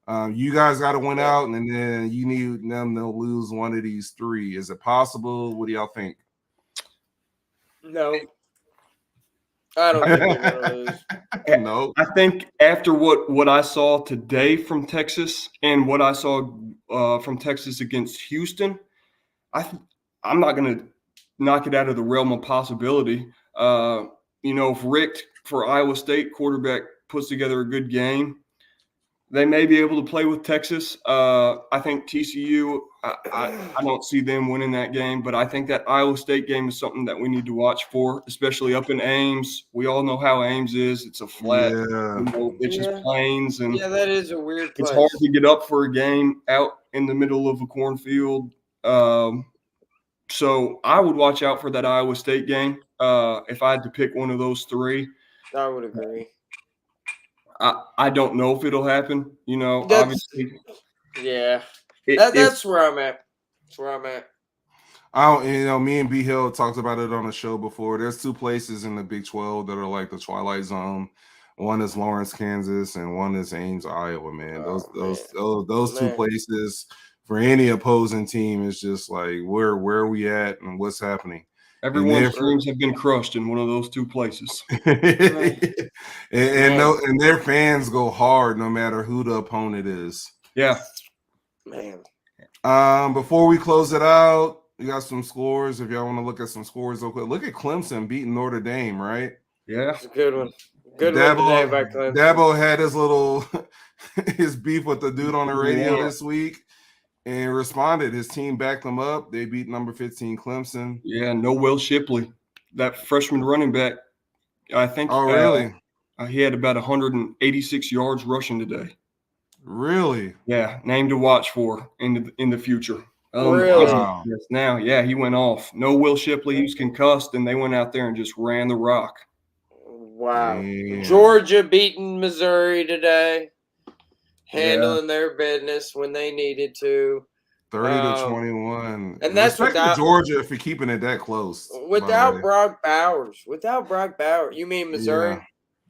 You guys got to win out, and then you need them to lose one of these 3. Is it possible? What do y'all think? No. I don't think they're going to lose. No. I think after what I saw today from Texas and what I saw from Texas against Houston, I'm not going to knock it out of the realm of possibility. You know, if Rick for Iowa State quarterback puts together a good game, they may be able to play with Texas. I think TCU, I don't see them winning that game, but I think that Iowa State game is something that we need to watch for, especially up in Ames. We all know how Ames is. It's a flat, it's just plains. And that is a weird place. It's hard to get up for a game out in the middle of a cornfield. So I would watch out for that Iowa State game. If I had to pick one of those 3. I would agree. I don't know if it'll happen. You know, obviously. Yeah. That's where I'm at. That's where I'm at. Me and B Hill talked about it on the show before. There's 2 places in the Big 12 that are like the Twilight Zone. One is Lawrence, Kansas, and one is Ames, Iowa, man. Those 2 places for any opposing team is just like where are we at and what's happening. Everyone's dreams have been crushed in one of those 2 places. and their fans go hard no matter who the opponent is. Yeah. Man. Before we close it out, we got some scores. If y'all want to look at some scores real quick, look at Clemson beating Notre Dame, right? Yeah. It's a good one. Good one today by Clemson. Dabo had his beef with the dude on the radio this week. And responded. His team backed them up. They beat number 15 Clemson. Yeah, no Will Shipley, that freshman running back. I think. Oh, really? He had about 186 yards rushing today. Really? Yeah, name to watch for in the future. Really? Wow. Yes, now, he went off. No Will Shipley. He was concussed, and they went out there and just ran the rock. Wow. Damn. Georgia beating Missouri today, Yeah. handling their business when they needed to. 30-21. And that's Respect to without Georgia for keeping it that close. by the without way. Brock Bowers. Without Brock Bowers. You mean Missouri?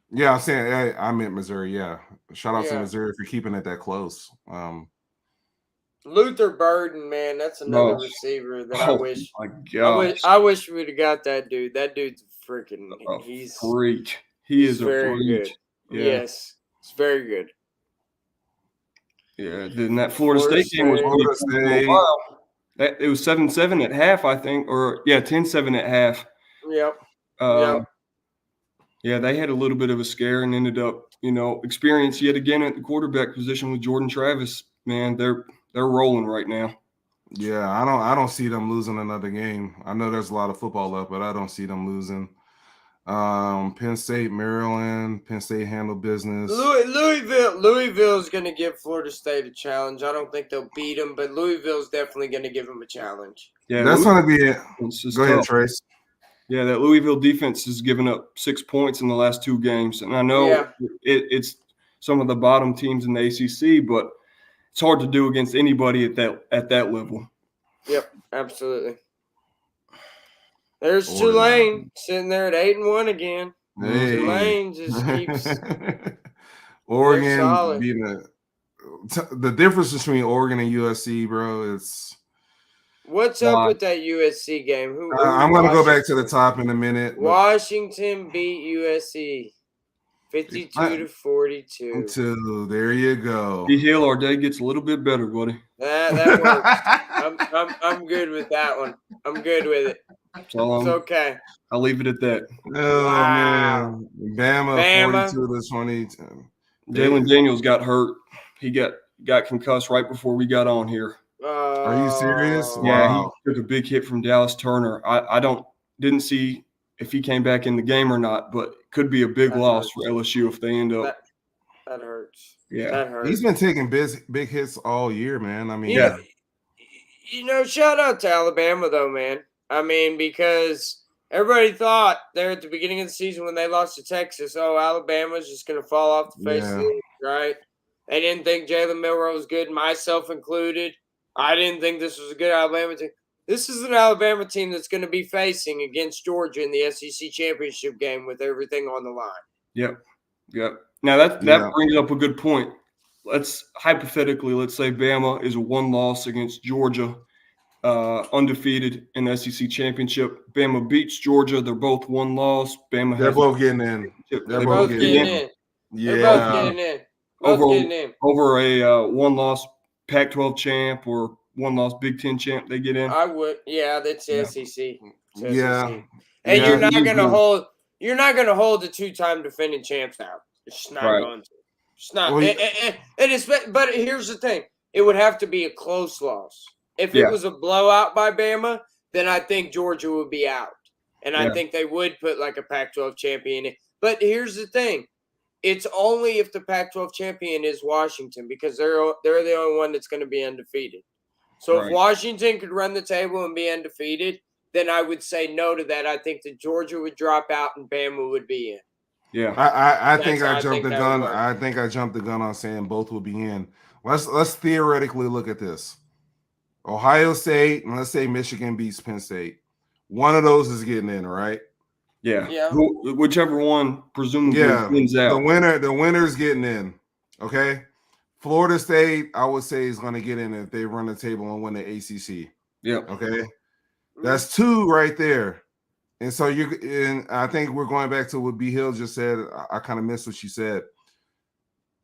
Yeah, I'm saying I meant Missouri. Yeah, shout out to Yeah. Missouri for keeping it that close. Luther Burden, man, that's another Oh. receiver that Oh, my I gosh. wish we'd have got that dude. That dude's freaking A he's freak. He is a very freak. good. Yeah. Yes. It's very good. Yeah. Then that Florida Florida State game was State. Florida pretty cool for a State. while. It was 7-7 at half, I think, or 10-7 at half. Yep. Yeah, they had a little bit of a scare and ended up, experience yet again at the quarterback position with Jordan Travis. Man, they're rolling right now. Yeah, I don't see them losing another game. I know there's a lot of football left, but I don't see them losing. Penn State, Maryland. Penn State handle business. Louisville's going to give Florida State a challenge. I don't think they'll beat them, but Louisville's definitely going to give them a challenge. Yeah, that's going to be it. Go ahead, tough. Trace. Yeah, that Louisville defense has given up 6 points in the last 2 games, and I know it's some of the bottom teams in the ACC, but it's hard to do against anybody at that level. Yep, absolutely. There's Tulane sitting there at 8-1 again. Hey. Tulane just keeps Oregon beating the difference between Oregon and USC, bro. It's what's up with that USC game? I'm gonna go back to the top in a minute. Washington beat USC 52-42. There you go. D-Hill, our day gets a little bit better, buddy. That works. I'm good with that one. I'm good with it. So, it's okay. I'll leave it at that. Oh man, Bama. 42-20. Jalen Daniels got hurt. He got concussed right before we got on here. Are you serious? Yeah, wow. He took a big hit from Dallas Turner. I didn't see if he came back in the game or not, but it could be a big loss for LSU if they end up. That hurts. Yeah, that hurts. He's been taking big hits all year, man. I mean, shout out to Alabama though, man. I mean, because everybody thought there at the beginning of the season when they lost to Texas, Alabama's just going to fall off the face of the league, right? They didn't think Jalen Milroe was good, myself included. I didn't think this was a good Alabama team. This is an Alabama team that's going to be facing against Georgia in the SEC championship game with everything on the line. Yep. Now that brings up a good point. Let's say Bama is a 1 loss against Georgia. Undefeated in the SEC championship. Bama beats Georgia. They're both 1 loss. They're both getting in. They're both getting in. Yeah. They're both getting in. Over a 1 loss Pac-12 champ or 1 loss Big Ten champ, they get in. I would. Yeah, that's the SEC. Yeah. And you're not gonna hold the 2-time defending champs out. It's just not going to. It's not. But here's the thing. It would have to be a close loss. If it was a blowout by Bama, then I think Georgia would be out. And I think they would put like a Pac-12 champion in. But here's the thing. It's only if the Pac-12 champion is Washington because they're the only one that's going to be undefeated. So if Washington could run the table and be undefeated, then I would say no to that. I think that Georgia would drop out and Bama would be in. Yeah. I think I jumped the gun. I think I jumped the gun on saying both will be in. Let's theoretically look at this. Ohio State, and let's say Michigan beats Penn State. One of those is getting in, right? Yeah. Whichever one presumably wins out. The winner's getting in. Okay. Florida State, I would say, is going to get in if they run the table and win the ACC. Yeah. Okay. That's 2 right there. And so I think we're going back to what B. Hill just said. I kind of missed what she said.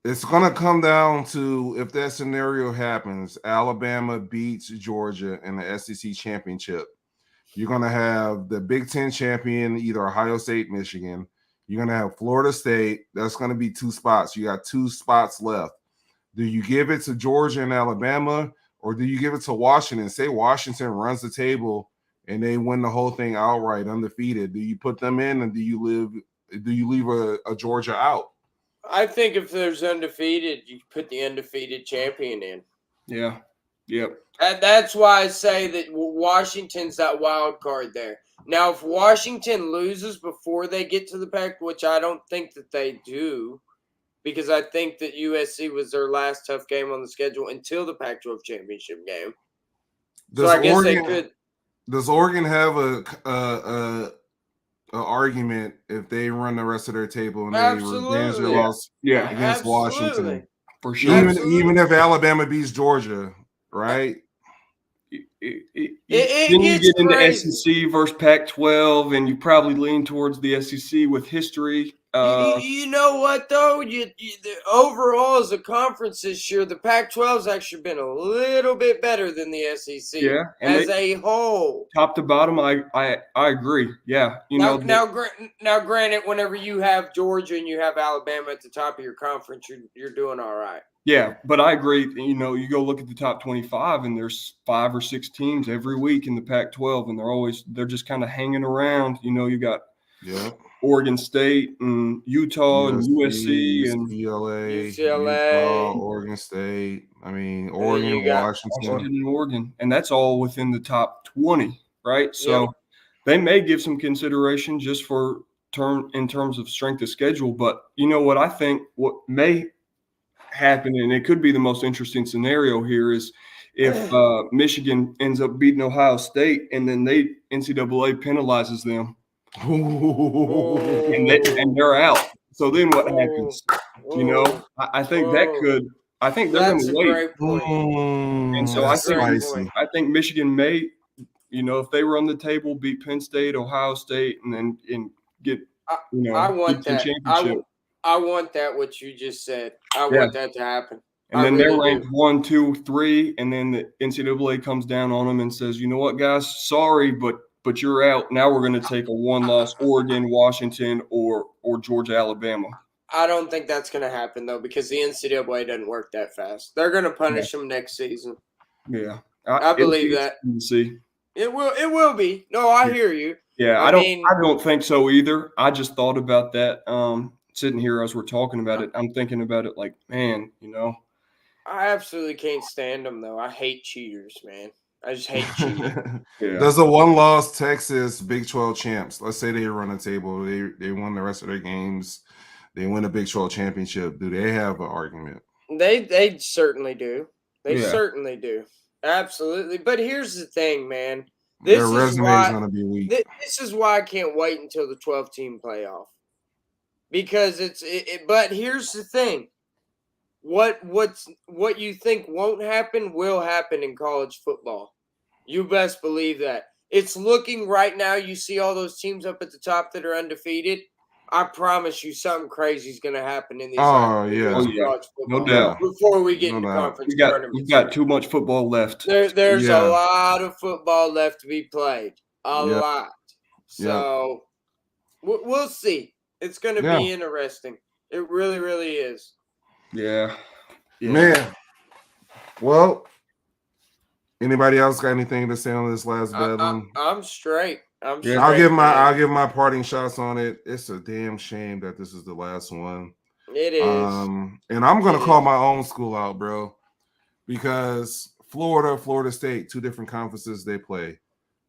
It's going to come down to if that scenario happens, Alabama beats Georgia in the SEC championship. You're going to have the Big Ten champion, either Ohio State, Michigan. You're going to have Florida State. That's going to be 2 spots. You got 2 spots left. Do you give it to Georgia and Alabama, or do you give it to Washington? Say Washington runs the table and they win the whole thing outright, undefeated. Do you put them in, and do you leave a Georgia out? I think if there's undefeated, you put the undefeated champion in. Yeah. Yep. That's why I say that Washington's that wild card there. Now, if Washington loses before they get to the Pac, which I don't think that they do, because I think that USC was their last tough game on the schedule until the Pac-12 championship game. So I guess they could. Does Oregon have a argument if they run the rest of their table and they revenge their loss against Washington? For sure. Even if Alabama beats Georgia, right? Then you get into SEC versus Pac-12, and you probably lean towards the SEC with history. You know what, though? Overall, as a conference this year, the Pac-12 has actually been a little bit better than the SEC. Yeah, as a whole, top to bottom, I agree. Yeah, now, granted, whenever you have Georgia and you have Alabama at the top of your conference, you're doing all right. Yeah, but I agree. You know, you go look at the top 25, and there's 5 or 6 teams every week in the Pac-12, and they're just kind of hanging around. You know, you got Oregon State and Utah and USC and UCLA, Utah, Oregon State. I mean, Oregon, Washington, and Oregon, and that's all within the top 20, right? So they may give some consideration just for in terms of strength of schedule. But you know what I think? What may happen, and it could be the most interesting scenario here, is if Michigan ends up beating Ohio State and then NCAA penalizes them. And they're out. So then what happens? You know, I think that could. I think they're going to wait. And so I think Michigan may, you know, if they run the table, beat Penn State, Ohio State, and get, you know, I want that. Championship. I want that. What you just said. I want that to happen. And then they're ranked 1, 2, 3, and then the NCAA comes down on them and says, you know what, guys, sorry, but you're out. Now we're going to take a one-loss Oregon, Washington, or Georgia, Alabama. I don't think that's going to happen, though, because the NCAA doesn't work that fast. They're going to punish them next season. Yeah. I believe that. See. It will be. No, I hear you. Yeah, I don't think so either. I just thought about that sitting here as we're talking about it. I'm thinking about it like, man, you know. I absolutely can't stand them, though. I hate cheaters, man. I just hate cheating. Does a one-loss Texas Big 12 champs, let's say they run a table, they won the rest of their games, they win a Big 12 championship, do they have an argument? They certainly do. They certainly do. Absolutely. But here's the thing, man. Their resume is going to be weak. This is why I can't wait until the 12-team playoff. Because but here's the thing. What you think won't happen will happen in college football. You best believe that. It's looking right now. You see all those teams up at the top that are undefeated. I promise you something crazy is going to happen in these college football. No doubt. Before we get into conference tournaments. We've got too much football left. There's a lot of football left to be played. A lot. So we'll see. It's going to be interesting. It really, really is. Yeah. Man. Well, anybody else got anything to say on this last Bedlam? I'm straight. I'll give my parting shots on it. It's a damn shame that this is the last one. It is. And I'm gonna call my own school out, bro, because Florida State, 2 different conferences they play.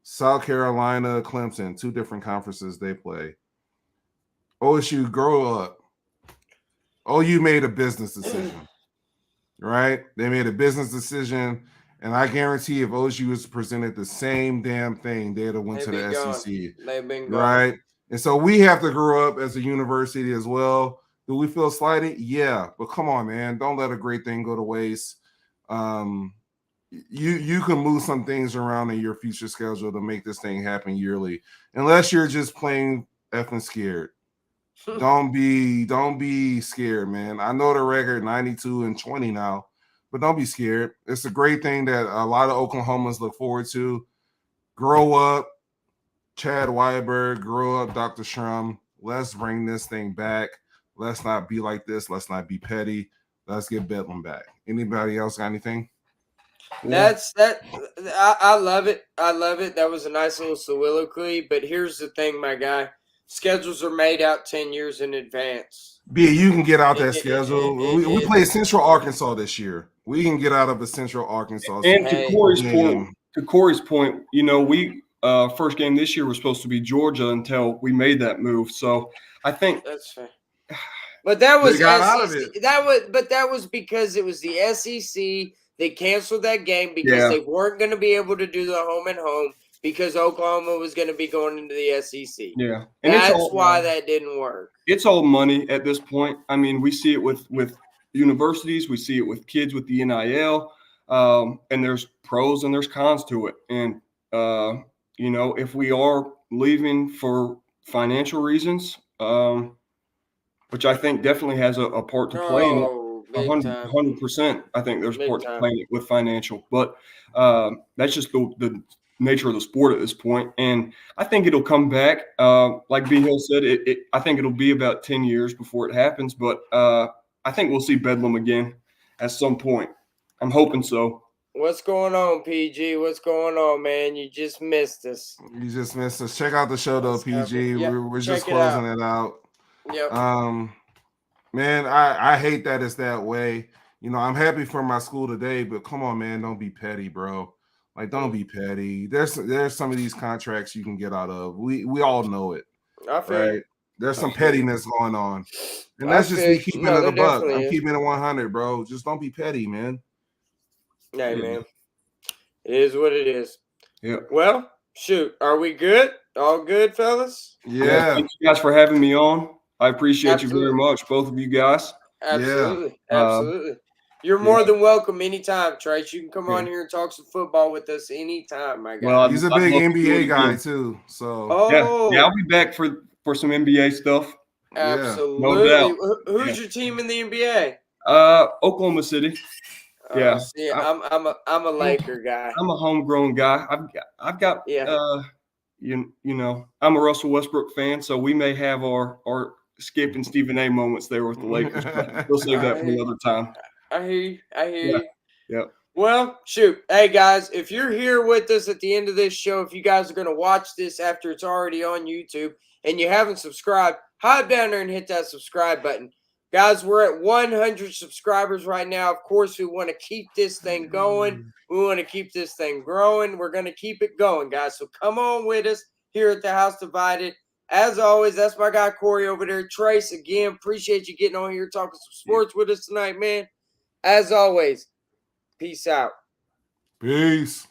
South Carolina, Clemson, 2 different conferences they play. OSU, grow up. OU made a business decision, right? They made a business decision, and I guarantee if OSU was presented the same damn thing, they'd have went to the SEC. They've been gone. Right? And so we have to grow up as a university as well. Do we feel slighted? Yeah, but come on, man. Don't let a great thing go to waste. You can move some things around in your future schedule to make this thing happen yearly, unless you're just plain effing scared. Don't be scared, man. I know the record 92-20 now, but don't be scared. It's a great thing that a lot of Oklahomans look forward to. Grow up, Chad Weiberg. Grow up, Dr. Shrum. Let's bring this thing back. Let's not be like this. Let's not be petty. Let's get Bedlam back. Anybody else got anything? I love it. I love it. That was a nice little soliloquy. But here's the thing, my guy. Schedules are made out 10 years in advance. You can get out that schedule. We play Central Arkansas this year. We can get out of a Central Arkansas. And to Corey's point, you know, we first game this year was supposed to be Georgia until we made that move. So I think that's fair. But that was They got out of SEC. it. That was because it was the SEC. They canceled that game because they weren't going to be able to do the home and home because Oklahoma was going to be going into the SEC. Yeah, and that's why that didn't work. It's all money at this point. I mean, we see it with universities, we see it with kids with the NIL, and there's pros and there's cons to it. And you know, if we are leaving for financial reasons, which I think definitely has a part to play in it. 100%. I think there's a part to play in it with financial, but that's just the nature of the sport at this point. And I think it'll come back. Like B Hill said, I think it'll be about 10 years before it happens, but I think we'll see Bedlam again at some point. I'm hoping so. What's going on, PG? What's going on, man? You just missed us. You just missed us. Check out the show though, PG. Yep. We're just closing it out. Yep. Man, I hate that it's that way. You know, I'm happy for my school today, but come on, man, don't be petty, bro. Like, don't be petty. There's some of these contracts you can get out of. We all know it. I feel right? There's some pettiness going on. And that's just me keeping it a buck. I'm keeping it 100, bro. Just don't be petty, man. Hey, man. It is what it is. Yeah. Well, shoot. Are we good? All good, fellas? Yeah. Thank you guys for having me on. I appreciate you very much, both of you guys. Absolutely. Absolutely. You're more than welcome anytime, Trace. You can come on here and talk some football with us anytime, my guy. Well, he's a big NBA guy, too. So yeah, I'll be back for some NBA stuff. Absolutely. No doubt. Who's your team in the NBA? Oklahoma City. See, I'm a Laker guy. I'm a homegrown guy. I've got you know, I'm a Russell Westbrook fan, so we may have our Skip and Stephen A moments there with the Lakers, but we'll save that for another time. I hear you. Yeah. Well, shoot. Hey, guys, if you're here with us at the end of this show, if you guys are going to watch this after it's already on YouTube and you haven't subscribed, hop down there and hit that subscribe button. Guys, we're at 100 subscribers right now. Of course, we want to keep this thing going. We want to keep this thing growing. We're going to keep it going, guys. So come on with us here at the House Divided. As always, that's my guy Corey over there. Trace, again, appreciate you getting on here talking some sports with us tonight, man. As always, peace out. Peace.